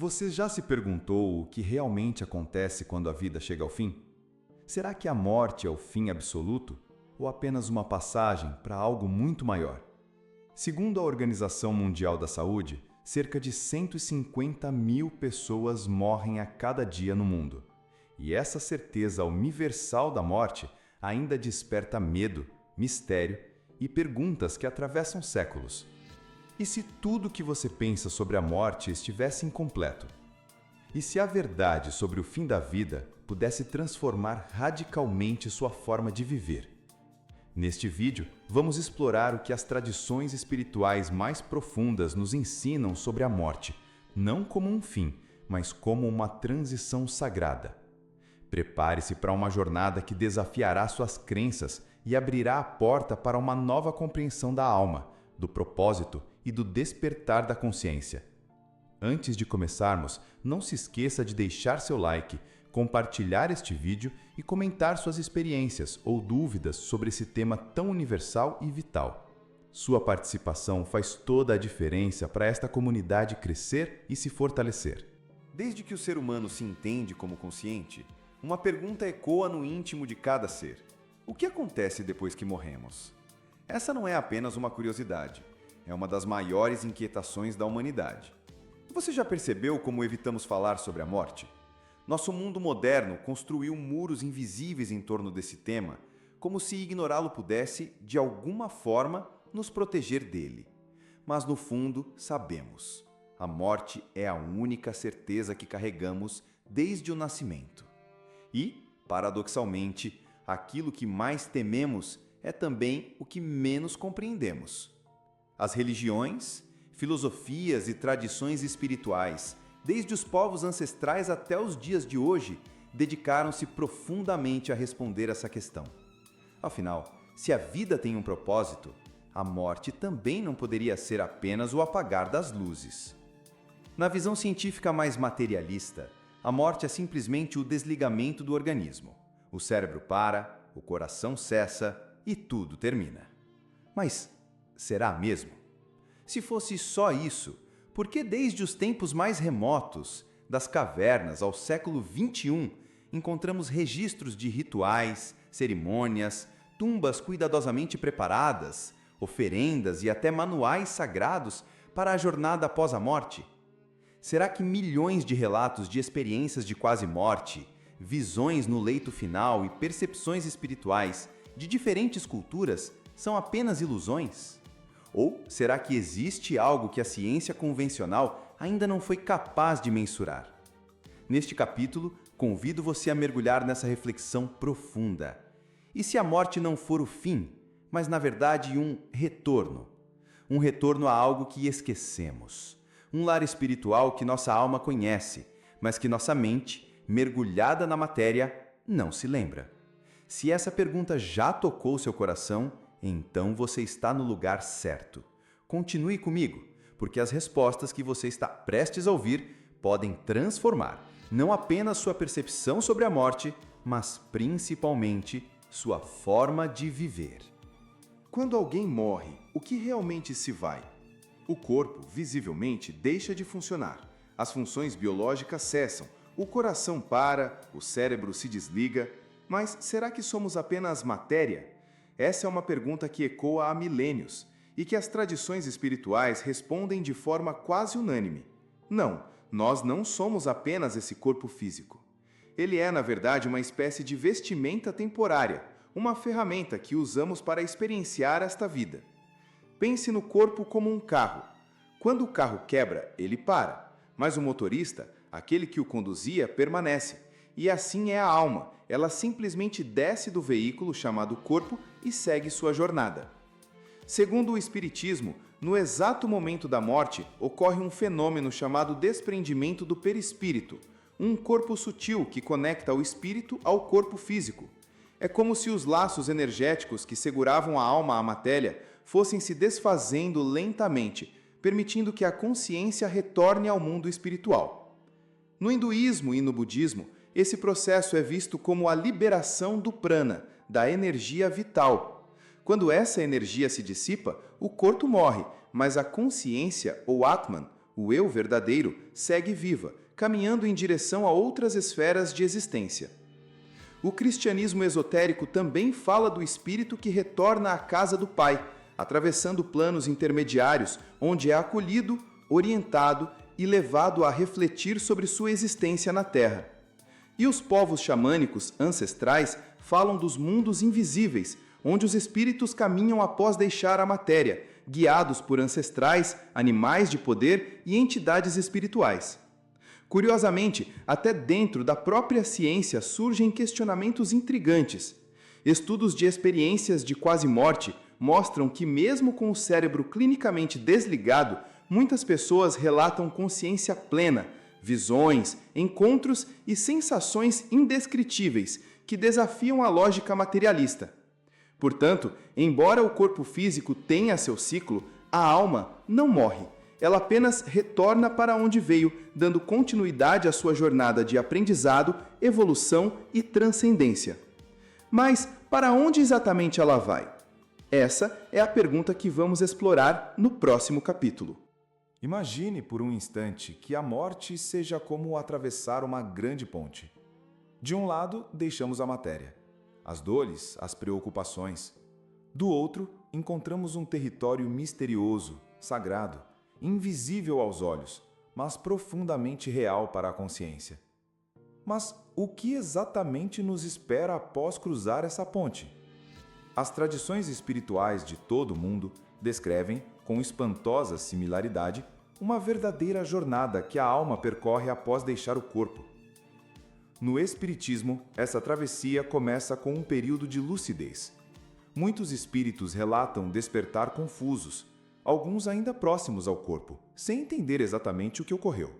Você já se perguntou o que realmente acontece quando a vida chega ao fim? Será que a morte é o fim absoluto ou apenas uma passagem para algo muito maior? Segundo a Organização Mundial da Saúde, cerca de 150 mil pessoas morrem a cada dia no mundo. E essa certeza universal da morte ainda desperta medo, mistério e perguntas que atravessam séculos. E se tudo que você pensa sobre a morte estivesse incompleto? E se a verdade sobre o fim da vida pudesse transformar radicalmente sua forma de viver? Neste vídeo, vamos explorar o que as tradições espirituais mais profundas nos ensinam sobre a morte, não como um fim, mas como uma transição sagrada. Prepare-se para uma jornada que desafiará suas crenças e abrirá a porta para uma nova compreensão da alma, do propósito e do despertar da consciência. Antes de começarmos, não se esqueça de deixar seu like, compartilhar este vídeo e comentar suas experiências ou dúvidas sobre esse tema tão universal e vital. Sua participação faz toda a diferença para esta comunidade crescer e se fortalecer. Desde que o ser humano se entende como consciente, uma pergunta ecoa no íntimo de cada ser: o que acontece depois que morremos? Essa não é apenas uma curiosidade, é uma das maiores inquietações da humanidade. Você já percebeu como evitamos falar sobre a morte? Nosso mundo moderno construiu muros invisíveis em torno desse tema, como se ignorá-lo pudesse, de alguma forma, nos proteger dele. Mas no fundo, sabemos. A morte é a única certeza que carregamos desde o nascimento. E, paradoxalmente, aquilo que mais tememos é também o que menos compreendemos. As religiões, filosofias e tradições espirituais, desde os povos ancestrais até os dias de hoje, dedicaram-se profundamente a responder essa questão. Afinal, se a vida tem um propósito, a morte também não poderia ser apenas o apagar das luzes. Na visão científica mais materialista, a morte é simplesmente o desligamento do organismo. O cérebro para, o coração cessa e tudo termina. Mas será mesmo? Se fosse só isso, por que desde os tempos mais remotos, das cavernas ao século XXI, encontramos registros de rituais, cerimônias, tumbas cuidadosamente preparadas, oferendas e até manuais sagrados para a jornada após a morte? Será que milhões de relatos de experiências de quase morte, visões no leito final e percepções espirituais de diferentes culturas são apenas ilusões? Ou será que existe algo que a ciência convencional ainda não foi capaz de mensurar? Neste capítulo, convido você a mergulhar nessa reflexão profunda. E se a morte não for o fim, mas na verdade um retorno? Um retorno a algo que esquecemos. Um lar espiritual que nossa alma conhece, mas que nossa mente, mergulhada na matéria, não se lembra. Se essa pergunta já tocou seu coração, então você está no lugar certo. Continue comigo, porque as respostas que você está prestes a ouvir podem transformar não apenas sua percepção sobre a morte, mas principalmente sua forma de viver. Quando alguém morre, o que realmente se vai? O corpo, visivelmente, deixa de funcionar. As funções biológicas cessam, o coração para, o cérebro se desliga. Mas será que somos apenas matéria? Essa é uma pergunta que ecoa há milênios e que as tradições espirituais respondem de forma quase unânime. Não, nós não somos apenas esse corpo físico. Ele é, na verdade, uma espécie de vestimenta temporária, uma ferramenta que usamos para experienciar esta vida. Pense no corpo como um carro. Quando o carro quebra, ele para, mas o motorista, aquele que o conduzia, permanece. E assim é a alma, ela simplesmente desce do veículo chamado corpo e segue sua jornada. Segundo o Espiritismo, no exato momento da morte, ocorre um fenômeno chamado desprendimento do perispírito, um corpo sutil que conecta o espírito ao corpo físico. É como se os laços energéticos que seguravam a alma à matéria fossem se desfazendo lentamente, permitindo que a consciência retorne ao mundo espiritual. No hinduísmo e no budismo, esse processo é visto como a liberação do prana, da energia vital. Quando essa energia se dissipa, o corpo morre, mas a consciência, ou Atman, o eu verdadeiro, segue viva, caminhando em direção a outras esferas de existência. O cristianismo esotérico também fala do espírito que retorna à casa do Pai, atravessando planos intermediários, onde é acolhido, orientado e levado a refletir sobre sua existência na Terra. E os povos xamânicos ancestrais falam dos mundos invisíveis, onde os espíritos caminham após deixar a matéria, guiados por ancestrais, animais de poder e entidades espirituais. Curiosamente, até dentro da própria ciência surgem questionamentos intrigantes. Estudos de experiências de quase morte mostram que, mesmo com o cérebro clinicamente desligado, muitas pessoas relatam consciência plena, visões, encontros e sensações indescritíveis que desafiam a lógica materialista. Portanto, embora o corpo físico tenha seu ciclo, a alma não morre. Ela apenas retorna para onde veio, dando continuidade à sua jornada de aprendizado, evolução e transcendência. Mas para onde exatamente ela vai? Essa é a pergunta que vamos explorar no próximo capítulo. Imagine por um instante que a morte seja como atravessar uma grande ponte. De um lado, deixamos a matéria, as dores, as preocupações. Do outro, encontramos um território misterioso, sagrado, invisível aos olhos, mas profundamente real para a consciência. Mas o que exatamente nos espera após cruzar essa ponte? As tradições espirituais de todo o mundo descrevem, com espantosa similaridade, uma verdadeira jornada que a alma percorre após deixar o corpo. No Espiritismo, essa travessia começa com um período de lucidez. Muitos espíritos relatam despertar confusos, alguns ainda próximos ao corpo, sem entender exatamente o que ocorreu.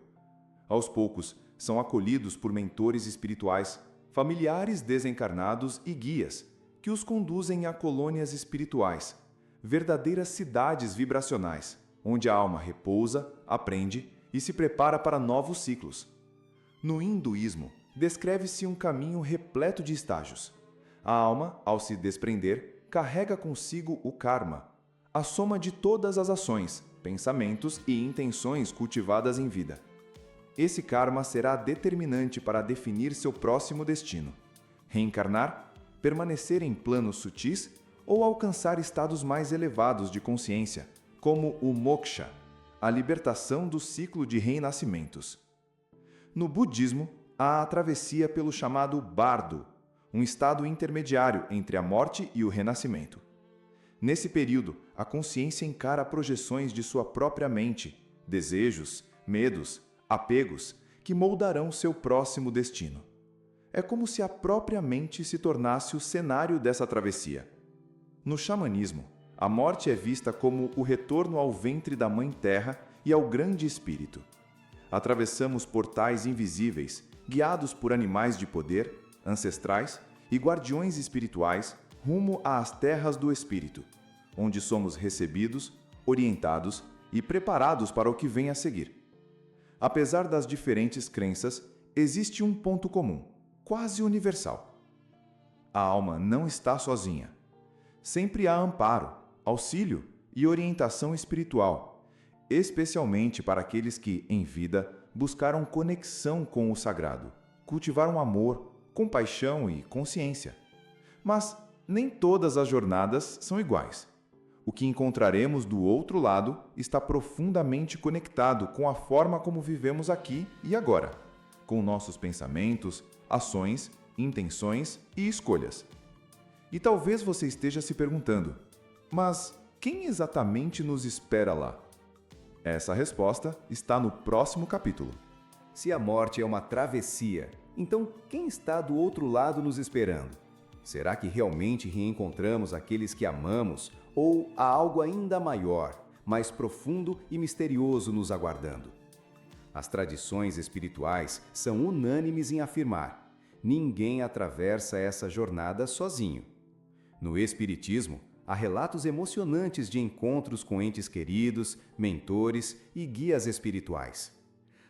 Aos poucos, são acolhidos por mentores espirituais, familiares desencarnados e guias, que os conduzem a colônias espirituais, verdadeiras cidades vibracionais, onde a alma repousa, aprende e se prepara para novos ciclos. No hinduísmo, descreve-se um caminho repleto de estágios. A alma, ao se desprender, carrega consigo o karma, a soma de todas as ações, pensamentos e intenções cultivadas em vida. Esse karma será determinante para definir seu próximo destino: reencarnar, permanecer em planos sutis ou alcançar estados mais elevados de consciência, como o moksha, a libertação do ciclo de renascimentos. No budismo, há a travessia pelo chamado bardo, um estado intermediário entre a morte e o renascimento. Nesse período, a consciência encara projeções de sua própria mente, desejos, medos, apegos, que moldarão seu próximo destino. É como se a própria mente se tornasse o cenário dessa travessia. No xamanismo, a morte é vista como o retorno ao ventre da Mãe Terra e ao Grande Espírito. Atravessamos portais invisíveis, guiados por animais de poder, ancestrais e guardiões espirituais, rumo às terras do Espírito, onde somos recebidos, orientados e preparados para o que vem a seguir. Apesar das diferentes crenças, existe um ponto comum, quase universal. A alma não está sozinha. Sempre há amparo, auxílio e orientação espiritual, especialmente para aqueles que, em vida, buscaram conexão com o sagrado, cultivaram amor, compaixão e consciência. Mas nem todas as jornadas são iguais. O que encontraremos do outro lado está profundamente conectado com a forma como vivemos aqui e agora, com nossos pensamentos, ações, intenções e escolhas. E talvez você esteja se perguntando: mas quem exatamente nos espera lá? Essa resposta está no próximo capítulo. Se a morte é uma travessia, então quem está do outro lado nos esperando? Será que realmente reencontramos aqueles que amamos ou há algo ainda maior, mais profundo e misterioso nos aguardando? As tradições espirituais são unânimes em afirmar: ninguém atravessa essa jornada sozinho. No Espiritismo, há relatos emocionantes de encontros com entes queridos, mentores e guias espirituais.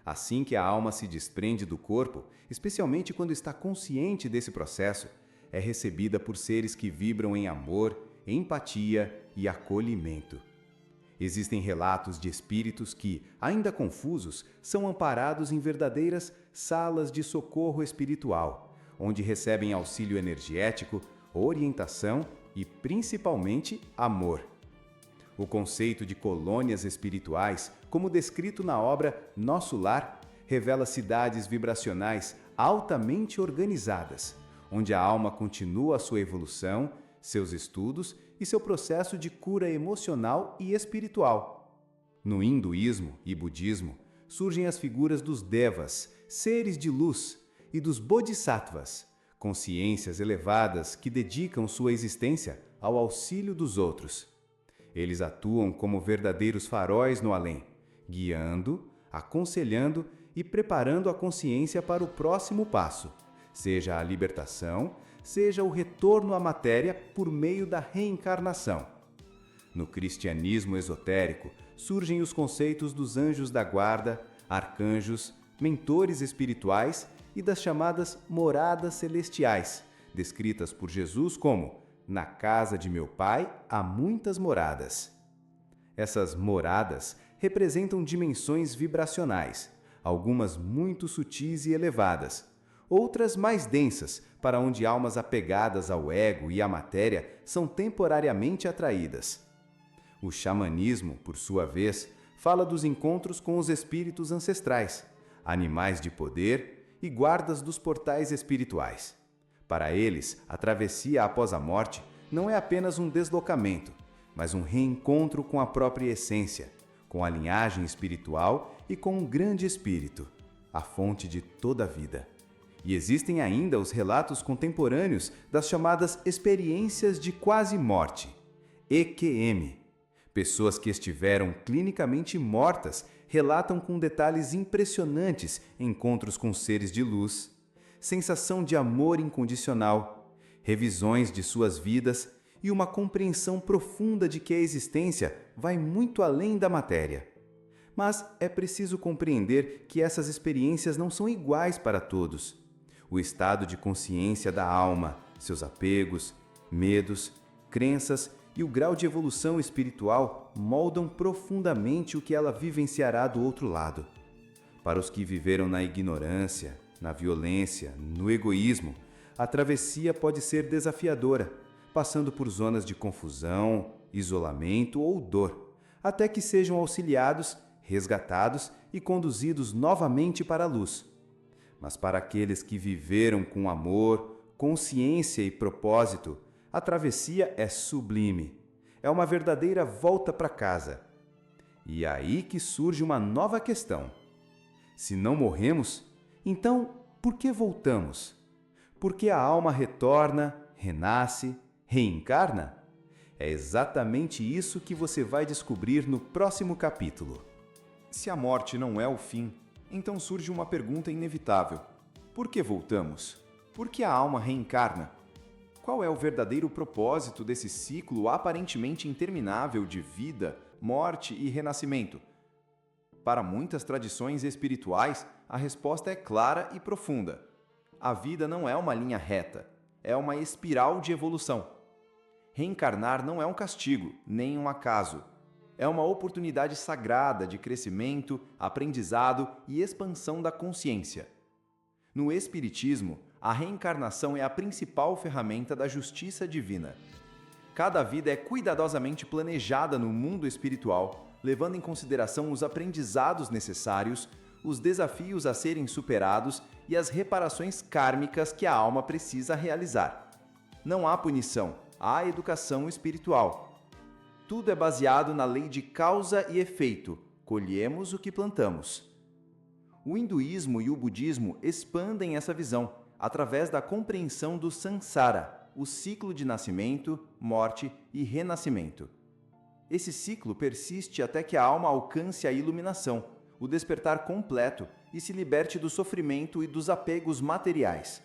Assim que a alma se desprende do corpo, especialmente quando está consciente desse processo, é recebida por seres que vibram em amor, empatia e acolhimento. Existem relatos de espíritos que, ainda confusos, são amparados em verdadeiras salas de socorro espiritual, onde recebem auxílio energético, orientação e, principalmente, amor. O conceito de colônias espirituais, como descrito na obra Nosso Lar, revela cidades vibracionais altamente organizadas, onde a alma continua a sua evolução, seus estudos e seu processo de cura emocional e espiritual. No hinduísmo e budismo, surgem as figuras dos devas, seres de luz, e dos bodhisattvas, consciências elevadas que dedicam sua existência ao auxílio dos outros. Eles atuam como verdadeiros faróis no além, guiando, aconselhando e preparando a consciência para o próximo passo, seja a libertação, seja o retorno à matéria por meio da reencarnação. No cristianismo esotérico, surgem os conceitos dos anjos da guarda, arcanjos, mentores espirituais e das chamadas moradas celestiais, descritas por Jesus como "Na casa de meu Pai há muitas moradas". Essas moradas representam dimensões vibracionais, algumas muito sutis e elevadas, outras mais densas, para onde almas apegadas ao ego e à matéria são temporariamente atraídas. O xamanismo, por sua vez, fala dos encontros com os espíritos ancestrais, animais de poder e guardas dos portais espirituais. Para eles, a travessia após a morte não é apenas um deslocamento, mas um reencontro com a própria essência, com a linhagem espiritual e com um grande espírito, a fonte de toda a vida. E existem ainda os relatos contemporâneos das chamadas experiências de quase morte, EQM. Pessoas que estiveram clinicamente mortas relatam com detalhes impressionantes encontros com seres de luz, sensação de amor incondicional, revisões de suas vidas e uma compreensão profunda de que a existência vai muito além da matéria. Mas é preciso compreender que essas experiências não são iguais para todos. O estado de consciência da alma, seus apegos, medos, crenças e o grau de evolução espiritual moldam profundamente o que ela vivenciará do outro lado. Para os que viveram na ignorância, na violência, no egoísmo, a travessia pode ser desafiadora, passando por zonas de confusão, isolamento ou dor, até que sejam auxiliados, resgatados e conduzidos novamente para a luz. Mas para aqueles que viveram com amor, consciência e propósito, a travessia é sublime. É uma verdadeira volta para casa. E é aí que surge uma nova questão. Se não morremos, então por que voltamos? Por que a alma retorna, renasce, reencarna? É exatamente isso que você vai descobrir no próximo capítulo. Se a morte não é o fim, então surge uma pergunta inevitável. Por que voltamos? Por que a alma reencarna? Qual é o verdadeiro propósito desse ciclo aparentemente interminável de vida, morte e renascimento? Para muitas tradições espirituais, a resposta é clara e profunda. A vida não é uma linha reta, é uma espiral de evolução. Reencarnar não é um castigo, nem um acaso. É uma oportunidade sagrada de crescimento, aprendizado e expansão da consciência. No Espiritismo, a reencarnação é a principal ferramenta da justiça divina. Cada vida é cuidadosamente planejada no mundo espiritual, levando em consideração os aprendizados necessários, os desafios a serem superados e as reparações kármicas que a alma precisa realizar. Não há punição, há educação espiritual. Tudo é baseado na lei de causa e efeito, colhemos o que plantamos. O hinduísmo e o budismo expandem essa visão através da compreensão do samsara, o ciclo de nascimento, morte e renascimento. Esse ciclo persiste até que a alma alcance a iluminação, o despertar completo e se liberte do sofrimento e dos apegos materiais.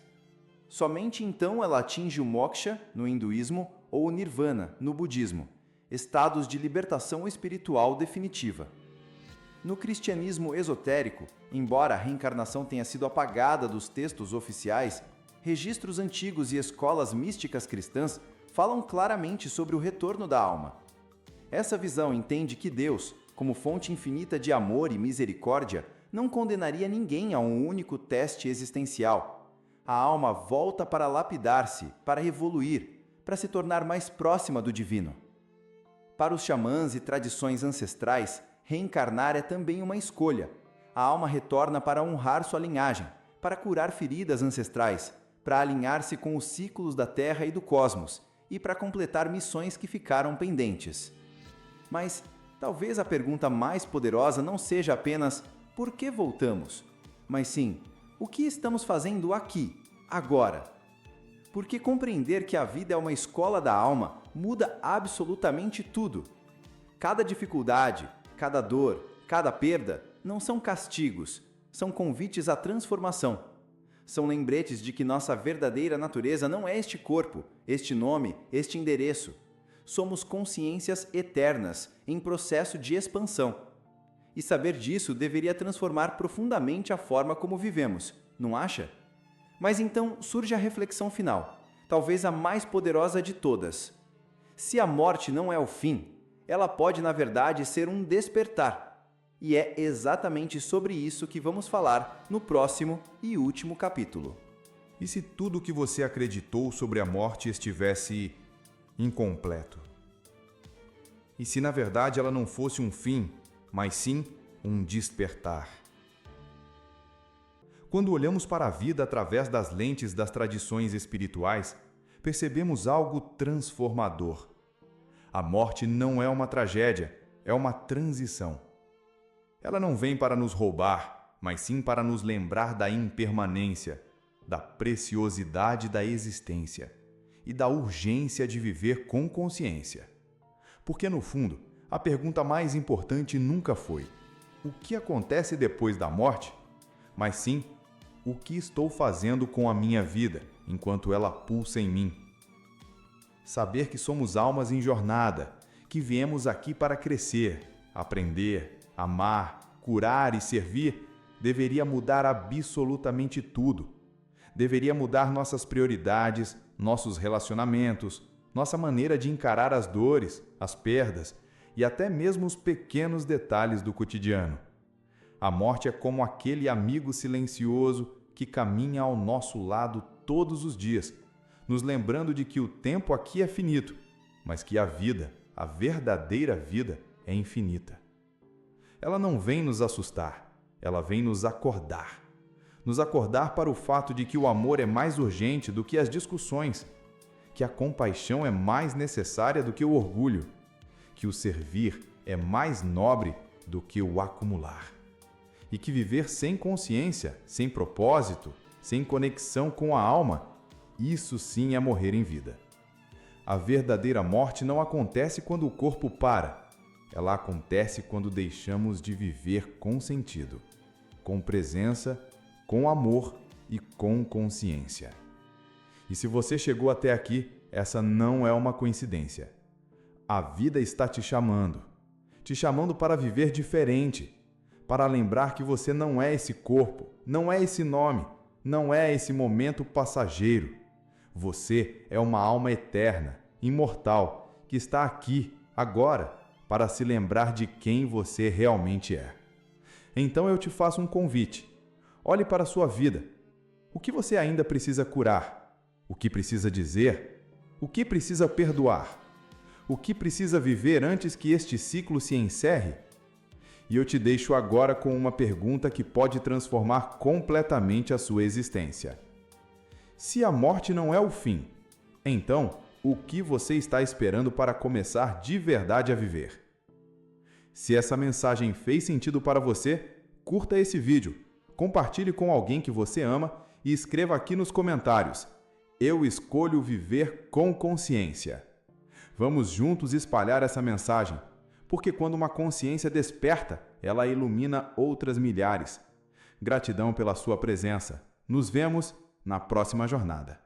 Somente então ela atinge o moksha, no hinduísmo, ou o nirvana, no budismo, estados de libertação espiritual definitiva. No cristianismo esotérico, embora a reencarnação tenha sido apagada dos textos oficiais, registros antigos e escolas místicas cristãs falam claramente sobre o retorno da alma. Essa visão entende que Deus, como fonte infinita de amor e misericórdia, não condenaria ninguém a um único teste existencial. A alma volta para lapidar-se, para evoluir, para se tornar mais próxima do divino. Para os xamãs e tradições ancestrais, reencarnar é também uma escolha. A alma retorna para honrar sua linhagem, para curar feridas ancestrais, para alinhar-se com os ciclos da Terra e do cosmos e para completar missões que ficaram pendentes. Mas talvez a pergunta mais poderosa não seja apenas por que voltamos, mas sim o que estamos fazendo aqui, agora. Porque compreender que a vida é uma escola da alma muda absolutamente tudo. Cada dificuldade, cada dor, cada perda não são castigos, são convites à transformação. São lembretes de que nossa verdadeira natureza não é este corpo, este nome, este endereço. Somos consciências eternas, em processo de expansão. E saber disso deveria transformar profundamente a forma como vivemos, não acha? Mas então surge a reflexão final, talvez a mais poderosa de todas. Se a morte não é o fim, ela pode, na verdade, ser um despertar. E é exatamente sobre isso que vamos falar no próximo e último capítulo. E se tudo o que você acreditou sobre a morte estivesse incompleto? E se na verdade ela não fosse um fim, mas sim um despertar? Quando olhamos para a vida através das lentes das tradições espirituais, percebemos algo transformador. A morte não é uma tragédia, é uma transição. Ela não vem para nos roubar, mas sim para nos lembrar da impermanência, da preciosidade da existência e da urgência de viver com consciência. Porque, no fundo, a pergunta mais importante nunca foi: o que acontece depois da morte? Mas sim, o que estou fazendo com a minha vida enquanto ela pulsa em mim? Saber que somos almas em jornada, que viemos aqui para crescer, aprender, amar, curar e servir, deveria mudar absolutamente tudo. Deveria mudar nossas prioridades, nossos relacionamentos, nossa maneira de encarar as dores, as perdas e até mesmo os pequenos detalhes do cotidiano. A morte é como aquele amigo silencioso que caminha ao nosso lado todos os dias, nos lembrando de que o tempo aqui é finito, mas que a vida, a verdadeira vida, é infinita. Ela não vem nos assustar, ela vem nos acordar. Nos acordar para o fato de que o amor é mais urgente do que as discussões, que a compaixão é mais necessária do que o orgulho, que o servir é mais nobre do que o acumular. E que viver sem consciência, sem propósito, sem conexão com a alma, isso sim é morrer em vida. A verdadeira morte não acontece quando o corpo para. Ela acontece quando deixamos de viver com sentido, com presença, com amor e com consciência. E se você chegou até aqui, essa não é uma coincidência. A vida está te chamando para viver diferente, para lembrar que você não é esse corpo, não é esse nome, não é esse momento passageiro. Você é uma alma eterna, imortal, que está aqui, agora, para se lembrar de quem você realmente é. Então eu te faço um convite. Olhe para a sua vida. O que você ainda precisa curar? O que precisa dizer? O que precisa perdoar? O que precisa viver antes que este ciclo se encerre? E eu te deixo agora com uma pergunta que pode transformar completamente a sua existência. Se a morte não é o fim, então o que você está esperando para começar de verdade a viver? Se essa mensagem fez sentido para você, curta esse vídeo, compartilhe com alguém que você ama e escreva aqui nos comentários: eu escolho viver com consciência. Vamos juntos espalhar essa mensagem, porque quando uma consciência desperta, ela ilumina outras milhares. Gratidão pela sua presença. Nos vemos na próxima jornada.